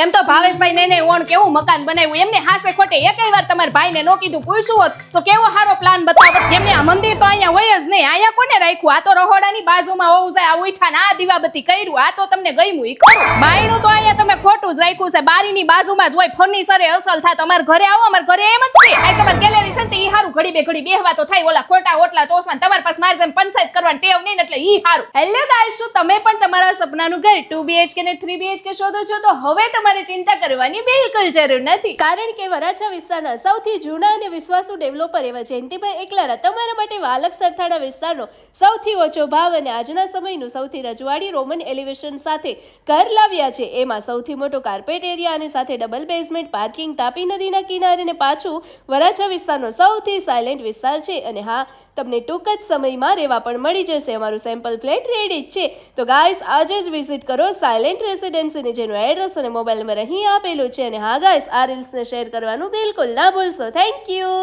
એમ તો ભાવેશભાઈ નહીં ઓણ કેવું મકાન બનાવ્યું એમને હાસે ખોટે એકઈ વાર તમારા ભાઈને નો કીધું પૂછ્યું હોત તો કેવો સારો પ્લાન બતાવો. એમને આ મંદિર તો અહીંયા હોય જ નહીં, અહીંયા કોને રાખ્યું? આ તો રહોડાની બાજુમાં હોવું જાય, આ ઉઠા ને આ દીવાબત્તી કર્યું, આ તો તમને ગમ્યું ઈ ખરું. બાયણું તો અહીંયા તમે ખોટું જ રાખ્યું છે, બારીની બાજુમાં જ હોય, ફર્નિચરે અસલ થાય. તમારા ઘરે આવો, અમારા ઘરે એમ જ છે. આ તમારી ગેલેરી છે ને ઈ હારું, ઘડી બે ઘડી બેહવા તો થાય, ઓલા ખોટા ઓટલા ટોસા તમારી પાસે મારી જેમ પંચાયત કરવાની ટેવ નહીં એટલે ઈ હારું. હેલો ગાઈસ, શું તમે પણ તમારા સપનાનું ઘર 2 BHK ને 3 BHK શોધો છો? તો હવે તમારે ચિંતા કરવાની બિલકુલ જરૂર નથી, કારણ કે વરાછા વિસ્તારના સૌથી જૂના અને વિશ્વાસુ ડેવલપર એવા જયંતિભાઈ એકલારા તમારા માટે વાલક સરથાણા વિસ્તારનો સૌથી ઓછો ભાવ અને આજના સમયનું સૌથી રજવાડી રોમન એલિવેશન સાથે ઘર લાવ્યા છે. એમાં સૌથી મોટો કાર્પેટ એરિયા અને સાથે ડબલ બેઝમેન્ટ પાર્કિંગ, તાપી નદીના કિનારે ને પાછું વરાછા વિસ્તારનો સૌથી સાયલેન્ટ વિસ્તાર છે. અને હા, તમને ટૂંક જ સમયમાં રહેવા પણ મળી જશે. અમારું સેમ્પલ ફ્લેટ રેડી જ છે. તો ગાઈસ, આજે જ વિઝિટ કરો સાયલેન્ટ રેસિડેન્સીની, જેનું એડ્રેસ અને મોબાઈલ નંબર અહીં આપેલું છે. અને હા ગાઈસ, આ રીલ્સને શેર કરવાનું બિલકુલ ના ભૂલશો. Thank you.